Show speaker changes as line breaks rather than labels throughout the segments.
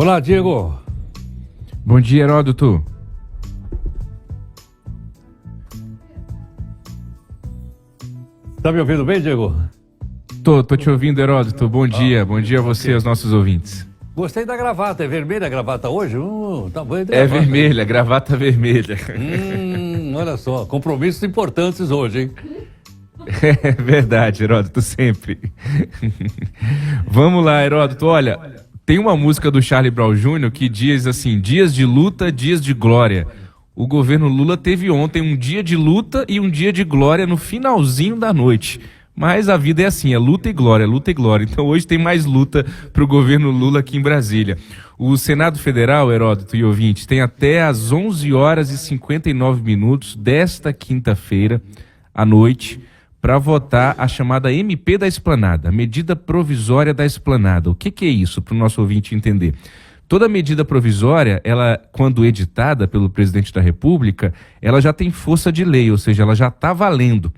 Olá, Diego.
Bom dia, Heródoto.
Tá me ouvindo bem, Diego?
Tô te ouvindo, Heródoto. Bom dia a você e aos nossos ouvintes.
Gostei da gravata. É vermelha a gravata hoje? Tá bom.
É vermelha, gravata vermelha.
Olha só, compromissos importantes hoje, hein?
É verdade, Heródoto, sempre. Vamos lá, Heródoto. Olha, tem uma música do Charlie Brown Jr. que diz assim: dias de luta, dias de glória. O governo Lula teve ontem um dia de luta e um dia de glória no finalzinho da noite. Mas a vida é assim, é luta e glória, luta e glória. Então hoje tem mais luta para o governo Lula aqui em Brasília. O Senado Federal, Heródoto e ouvintes, tem até às 11 horas e 59 minutos desta quinta-feira à noite para votar a chamada MP da Esplanada, a medida provisória da Esplanada. O que é isso, para o nosso ouvinte entender? Toda medida provisória, ela, quando editada pelo presidente da República, ela já tem força de lei, ou seja, ela já está valendo.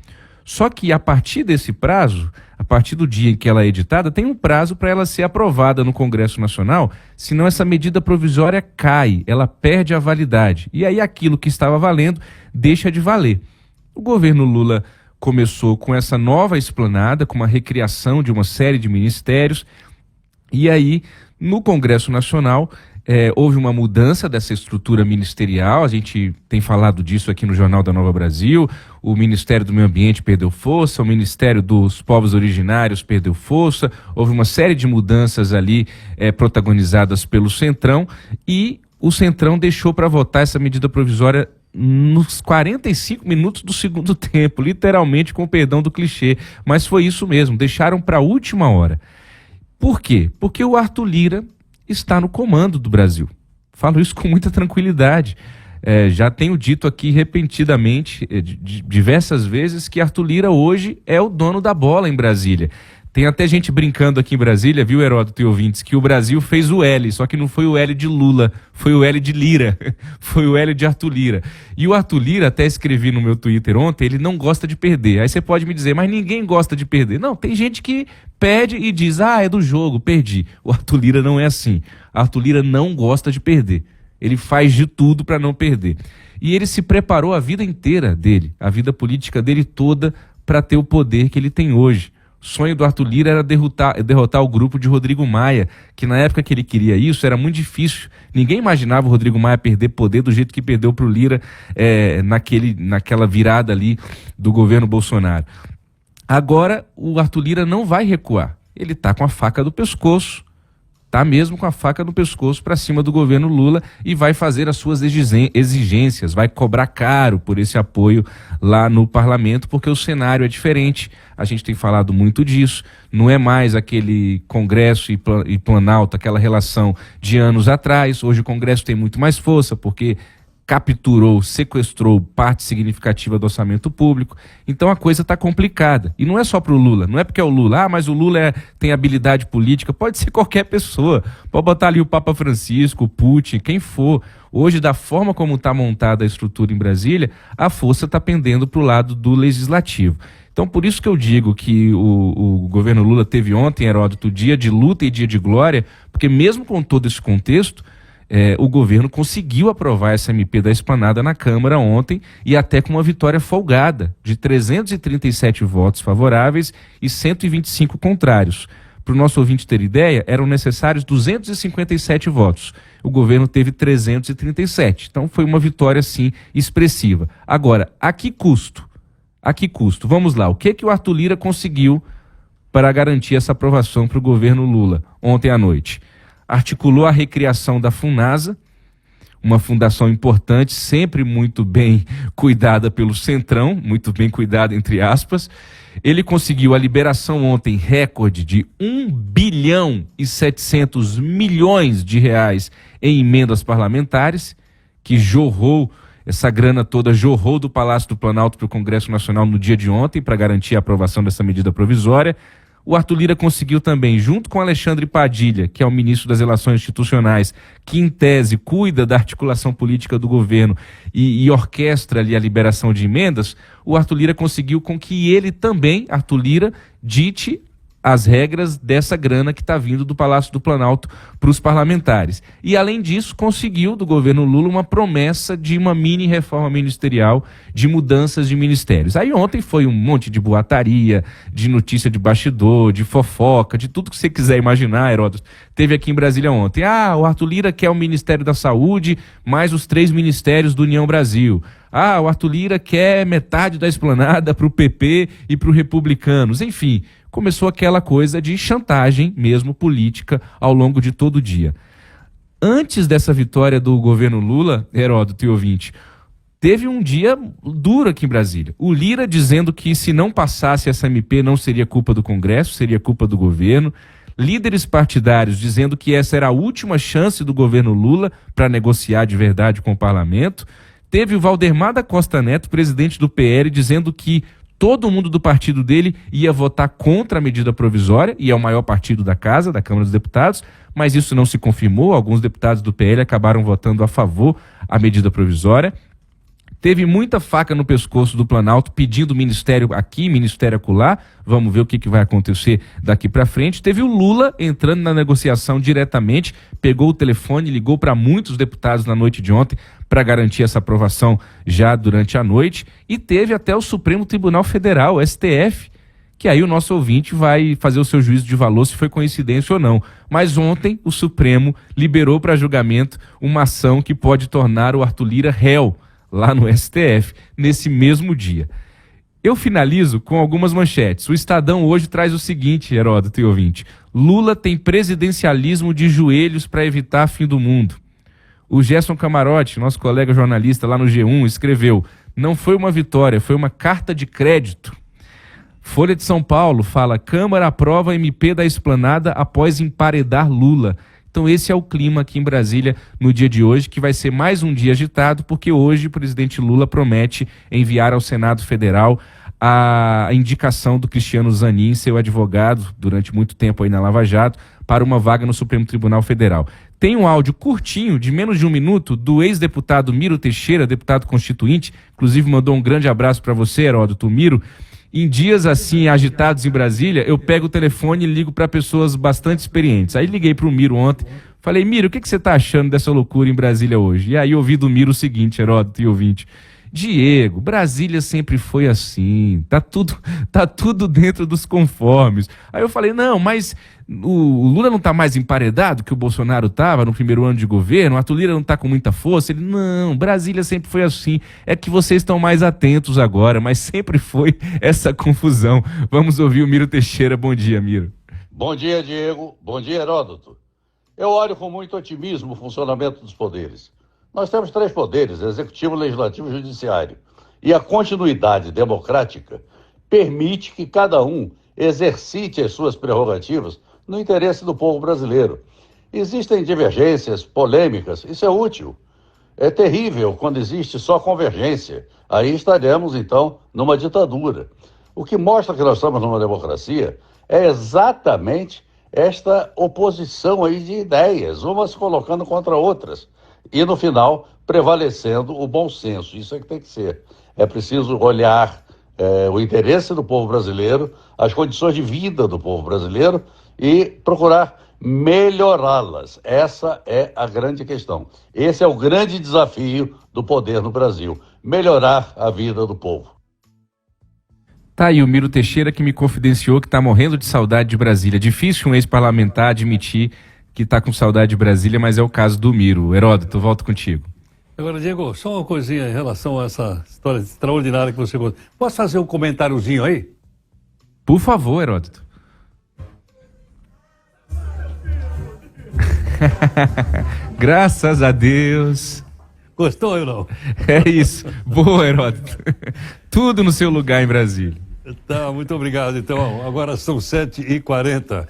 Só que a partir desse prazo, a partir do dia em que ela é editada, tem um prazo para ela ser aprovada no Congresso Nacional, senão essa medida provisória cai, ela perde a validade. E aí aquilo que estava valendo deixa de valer. O governo Lula começou com essa nova esplanada, com uma recriação de uma série de ministérios, e aí no Congresso Nacional houve uma mudança dessa estrutura ministerial. A gente tem falado disso aqui no Jornal da Nova Brasil. O Ministério do Meio Ambiente perdeu força, o Ministério dos Povos Originários perdeu força, houve uma série de mudanças ali protagonizadas pelo Centrão, e o Centrão deixou para votar essa medida provisória nos 45 minutos do segundo tempo, literalmente, com o perdão do clichê, mas foi isso mesmo, deixaram para a última hora. Por quê? Porque o Arthur Lira está no comando do Brasil. Falo isso com muita tranquilidade. Já tenho dito aqui repetidamente, diversas vezes, que Arthur Lira hoje é o dono da bola em Brasília. Tem até gente brincando aqui em Brasília, viu, Heródoto e ouvintes, que o Brasil fez o L, só que não foi o L de Lula, foi o L de Lira, foi o L de Arthur Lira. E o Arthur Lira, até escrevi no meu Twitter ontem, ele não gosta de perder. Aí você pode me dizer, mas ninguém gosta de perder. Não, tem gente que perde e diz, é do jogo, perdi. O Arthur Lira não é assim. Arthur Lira não gosta de perder. Ele faz de tudo para não perder. E ele se preparou a vida inteira dele, a vida política dele toda, para ter o poder que ele tem hoje. O sonho do Arthur Lira era derrotar o grupo de Rodrigo Maia, que na época que ele queria isso era muito difícil. Ninguém imaginava o Rodrigo Maia perder poder do jeito que perdeu para o Lira naquela virada ali do governo Bolsonaro. Agora o Arthur Lira não vai recuar. Ele está com a faca do pescoço, está mesmo com a faca no pescoço para cima do governo Lula, e vai fazer as suas exigências, vai cobrar caro por esse apoio lá no parlamento, porque o cenário é diferente. A gente tem falado muito disso, não é mais aquele Congresso e Planalto, aquela relação de anos atrás. Hoje o Congresso tem muito mais força, porque capturou, sequestrou parte significativa do orçamento público. Então a coisa está complicada. E não é só para o Lula, não é porque é o Lula, mas o Lula tem habilidade política, pode ser qualquer pessoa. Pode botar ali o Papa Francisco, o Putin, quem for. Hoje, da forma como está montada a estrutura em Brasília, a força está pendendo para o lado do legislativo. Então, por isso que eu digo que o governo Lula teve ontem, Heródoto, dia de luta e dia de glória, porque mesmo com todo esse contexto, o governo conseguiu aprovar essa MP da Esplanada na Câmara ontem, e até com uma vitória folgada, de 337 votos favoráveis e 125 contrários. Para o nosso ouvinte ter ideia, eram necessários 257 votos. O governo teve 337. Então foi uma vitória, sim, expressiva. Agora, a que custo? A que custo? Vamos lá, o que o Arthur Lira conseguiu para garantir essa aprovação para o governo Lula ontem à noite? Articulou a recriação da Funasa, uma fundação importante, sempre muito bem cuidada pelo Centrão, muito bem cuidada entre aspas. Ele conseguiu a liberação ontem, recorde, de 1 bilhão e 700 milhões de reais em emendas parlamentares, que jorrou, essa grana toda jorrou do Palácio do Planalto para o Congresso Nacional no dia de ontem, para garantir a aprovação dessa medida provisória. O Arthur Lira conseguiu também, junto com Alexandre Padilha, que é o ministro das Relações Institucionais, que em tese cuida da articulação política do governo e orquestra ali a liberação de emendas, o Arthur Lira conseguiu com que ele também, Arthur Lira, dite as regras dessa grana que está vindo do Palácio do Planalto para os parlamentares. E, além disso, conseguiu do governo Lula uma promessa de uma mini reforma ministerial, de mudanças de ministérios. Aí ontem foi um monte de boataria, de notícia de bastidor, de fofoca, de tudo que você quiser imaginar, Heródoto. Teve aqui em Brasília ontem. O Arthur Lira quer o Ministério da Saúde, mais os 3 ministérios do União Brasil. O Arthur Lira quer metade da esplanada para o PP e para os republicanos. Enfim, começou aquela coisa de chantagem mesmo política ao longo de todo o dia. Antes dessa vitória do governo Lula, Heródoto e ouvinte, teve um dia duro aqui em Brasília. O Lira dizendo que se não passasse essa MP não seria culpa do Congresso, seria culpa do governo. Líderes partidários dizendo que essa era a última chance do governo Lula para negociar de verdade com o parlamento. Teve o Valdemar da Costa Neto, presidente do PL, dizendo que todo mundo do partido dele ia votar contra a medida provisória, e é o maior partido da casa, da Câmara dos Deputados, mas isso não se confirmou. Alguns deputados do PL acabaram votando a favor da medida provisória. Teve muita faca no pescoço do Planalto pedindo ministério aqui, ministério acolá. Vamos ver o que vai acontecer daqui para frente. Teve o Lula entrando na negociação diretamente, pegou o telefone, ligou para muitos deputados na noite de ontem para garantir essa aprovação já durante a noite. E teve até o Supremo Tribunal Federal, o STF, que aí o nosso ouvinte vai fazer o seu juízo de valor se foi coincidência ou não. Mas ontem o Supremo liberou para julgamento uma ação que pode tornar o Arthur Lira réu lá no STF, nesse mesmo dia. Eu finalizo com algumas manchetes. O Estadão hoje traz o seguinte, Heródoto e ouvinte: Lula tem presidencialismo de joelhos para evitar fim do mundo. O Gerson Camarote, nosso colega jornalista lá no G1, escreveu: não foi uma vitória, foi uma carta de crédito. Folha de São Paulo fala: Câmara aprova MP da esplanada após emparedar Lula. Então esse é o clima aqui em Brasília no dia de hoje, que vai ser mais um dia agitado, porque hoje o presidente Lula promete enviar ao Senado Federal a indicação do Cristiano Zanin, seu advogado durante muito tempo aí na Lava Jato, para uma vaga no Supremo Tribunal Federal. Tem um áudio curtinho, de menos de 1 minuto, do ex-deputado Miro Teixeira, deputado constituinte, inclusive mandou um grande abraço para você, Heródoto. Miro, em dias assim agitados em Brasília, eu pego o telefone e ligo para pessoas bastante experientes. Aí liguei para o Miro ontem, falei: Miro, o que você está achando dessa loucura em Brasília hoje? E aí ouvi do Miro o seguinte, Heródoto e ouvinte: Diego, Brasília sempre foi assim, tá tudo dentro dos conformes. Aí eu falei: não, mas o Lula não tá mais emparedado que o Bolsonaro tava no primeiro ano de governo, o Arthur Lira não tá com muita força. Ele: não, Brasília sempre foi assim, é que vocês estão mais atentos agora, mas sempre foi essa confusão. Vamos ouvir o Miro Teixeira. Bom dia, Miro.
Bom dia, Diego. Bom dia, Heródoto. Eu olho com muito otimismo o funcionamento dos poderes. Nós temos 3 poderes: executivo, legislativo e judiciário. E a continuidade democrática permite que cada um exercite as suas prerrogativas no interesse do povo brasileiro. Existem divergências, polêmicas, isso é útil. É terrível quando existe só convergência. Aí estaremos, então, numa ditadura. O que mostra que nós estamos numa democracia é exatamente esta oposição aí de ideias, umas colocando contra outras. E, no final, prevalecendo o bom senso. Isso é que tem que ser. É preciso olhar o interesse do povo brasileiro, as condições de vida do povo brasileiro e procurar melhorá-las. Essa é a grande questão. Esse é o grande desafio do poder no Brasil: melhorar a vida do povo.
Tá aí o Miro Teixeira, que me confidenciou que tá morrendo de saudade de Brasília. Difícil um ex-parlamentar admitir que está com saudade de Brasília, mas é o caso do Miro. Heródoto, volto contigo.
Agora, Diego, só uma coisinha em relação a essa história extraordinária que você contou. Posso fazer um comentáriozinho aí?
Por favor, Heródoto. Graças a Deus.
Gostou ou não?
É isso. Boa, Heródoto. Tudo no seu lugar em Brasília.
Tá, muito obrigado. Então, agora são 7h40.